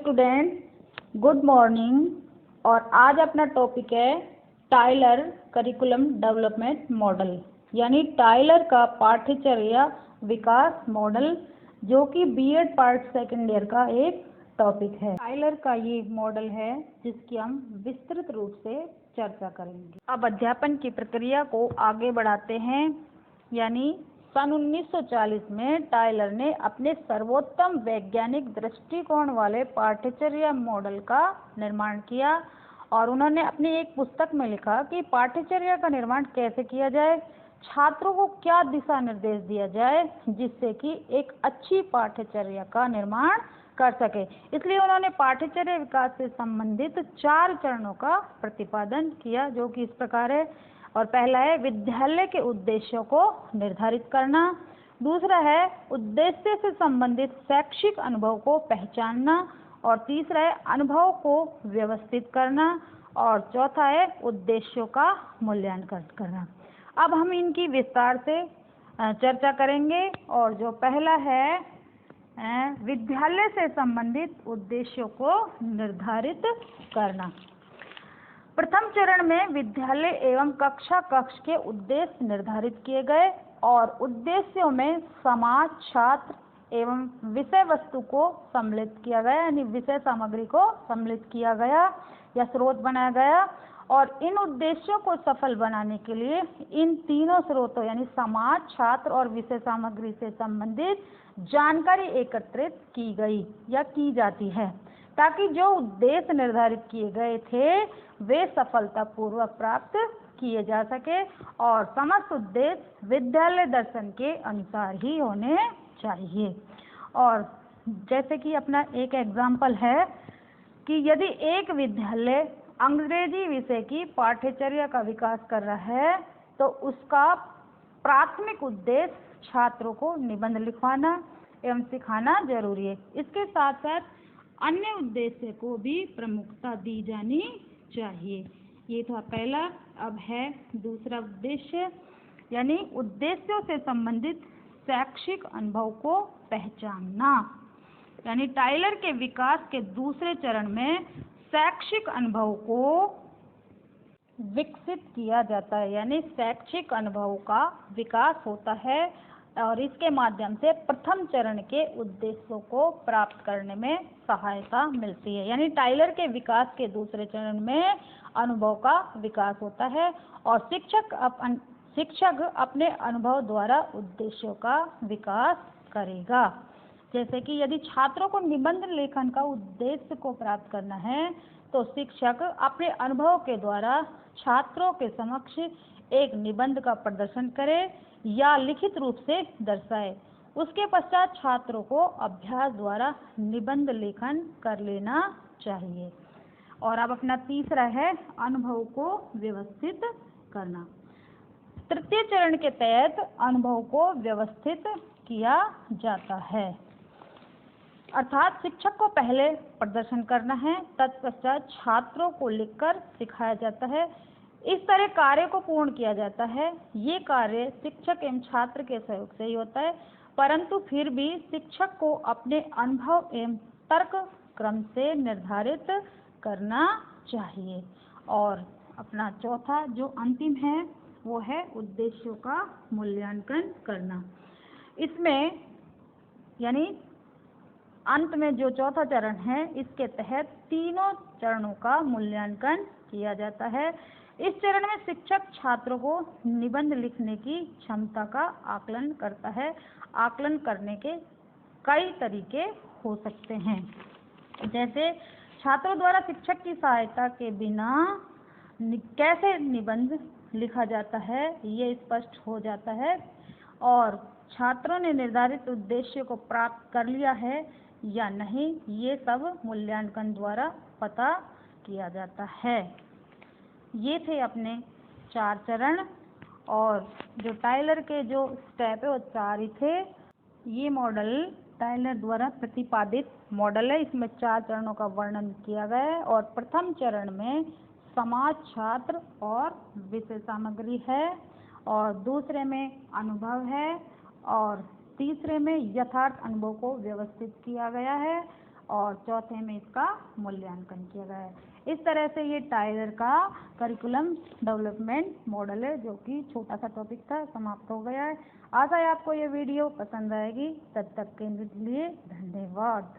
Student, good morning. और आज अपना टॉपिक है टाइलर करिकुलम डेवलपमेंट मॉडल, यानी टाइलर का पाठ्यचर्या विकास मॉडल, जो कि बीएड पार्ट सेकेंड ईयर का एक टॉपिक है। टाइलर का ये मॉडल है जिसकी हम विस्तृत रूप से चर्चा करेंगे। अब अध्यापन की प्रक्रिया को आगे बढ़ाते हैं, यानी सन 1940 में टाइलर ने अपने सर्वोत्तम वैज्ञानिक दृष्टिकोण वाले पाठ्यचर्या मॉडल का निर्माण किया और उन्होंने अपनी एक पुस्तक में लिखा कि पाठ्यचर्या का निर्माण कैसे किया जाए, छात्रों को क्या दिशा निर्देश दिया जाए जिससे कि एक अच्छी पाठ्यचर्या का निर्माण कर सके। इसलिए उन्होंने पाठ्यचर्या विकास से संबंधित 4 चरणों का प्रतिपादन किया, जो कि इस प्रकार है। और पहला है विद्यालय के उद्देश्यों को निर्धारित करना, दूसरा है उद्देश्य से संबंधित शैक्षिक अनुभव को पहचानना, और तीसरा है अनुभव को व्यवस्थित करना, और चौथा है उद्देश्यों का मूल्यांकन करना। अब हम इनकी विस्तार से चर्चा करेंगे। और जो पहला है विद्यालय से संबंधित उद्देश्यों को निर्धारित करना। प्रथम चरण में विद्यालय एवं कक्षा कक्ष के उद्देश्य निर्धारित किए गए और उद्देश्यों में समाज, छात्र एवं विषय वस्तु को सम्मिलित किया गया, यानी विषय सामग्री को सम्मिलित किया गया या स्रोत बनाया गया। और इन उद्देश्यों को सफल बनाने के लिए इन तीनों स्रोतों यानी समाज, छात्र और विषय सामग्री से संबंधित जानकारी एकत्रित की गई या की जाती है, ताकि जो उद्देश्य निर्धारित किए गए थे वे सफलतापूर्वक प्राप्त किए जा सके और समस्त उद्देश्य विद्यालय दर्शन के अनुसार ही होने चाहिए। और जैसे कि अपना एक एग्जाम्पल है कि यदि एक विद्यालय अंग्रेजी विषय की पाठ्यचर्या का विकास कर रहा है तो उसका प्राथमिक उद्देश्य छात्रों को निबंध लिखवाना एवं सिखाना जरूरी है। इसके साथ साथ अन्य उद्देश्य को भी प्रमुखता दी जानी चाहिए। ये था पहला। अब है दूसरा उद्देश्य, यानी उद्देश्यों से संबंधित शैक्षिक अनुभव को पहचानना। यानी टाइलर के विकास के दूसरे चरण में शैक्षिक अनुभव को विकसित किया जाता है, यानी शैक्षिक अनुभव का विकास होता है और इसके माध्यम से प्रथम चरण के उद्देश्यों को प्राप्त करने में सहायता मिलती है। यानी टाइलर के विकास के दूसरे चरण में अनुभव का विकास होता है और शिक्षक अपने अनुभव द्वारा उद्देश्यों का विकास करेगा। जैसे कि यदि छात्रों को निबंध लेखन का उद्देश्य को प्राप्त करना है तो शिक्षक अपने अनुभव के द्वारा छात्रों के समक्ष एक निबंध का प्रदर्शन करे या लिखित रूप से दर्शाए। उसके पश्चात छात्रों को अभ्यास द्वारा निबंध लेखन कर लेना चाहिए। और अब अपना तीसरा है अनुभव को व्यवस्थित करना। तृतीय चरण के तहत अनुभव को व्यवस्थित किया जाता है, अर्थात शिक्षक को पहले प्रदर्शन करना है, तत्पश्चात छात्रों को लिखकर सिखाया जाता है। इस तरह कार्य को पूर्ण किया जाता है। ये कार्य शिक्षक एवं छात्र के सहयोग से ही होता है, परंतु फिर भी शिक्षक को अपने अनुभव एवं तर्क क्रम से निर्धारित करना चाहिए। और अपना चौथा जो अंतिम है वो है उद्देश्यों का मूल्यांकन करना। इसमें यानी अंत में जो चौथा चरण है इसके तहत तीनों चरणों का मूल्यांकन किया जाता है। इस चरण में शिक्षक छात्रों को निबंध लिखने की क्षमता का आकलन करता है। आकलन करने के कई तरीके हो सकते हैं, जैसे छात्रों द्वारा शिक्षक की सहायता के बिना कैसे निबंध लिखा जाता है ये स्पष्ट हो जाता है, और छात्रों ने निर्धारित उद्देश्य को प्राप्त कर लिया है या नहीं ये सब मूल्यांकन द्वारा पता किया जाता है। ये थे अपने 4 चरण, और जो टाइलर के जो स्टेप है वो 4 ही थे। ये मॉडल टाइलर द्वारा प्रतिपादित मॉडल है। इसमें 4 चरणों का वर्णन किया गया है और प्रथम चरण में समाज, छात्र और विषय सामग्री है, और दूसरे में अनुभव है, और तीसरे में यथार्थ अनुभव को व्यवस्थित किया गया है, और चौथे में इसका मूल्यांकन किया गया है। इस तरह से ये टाइलर का करिकुलम डेवलपमेंट मॉडल है, जो कि छोटा सा टॉपिक था, समाप्त हो गया है। आशा है आपको ये वीडियो पसंद आएगी। तब तक के लिए धन्यवाद।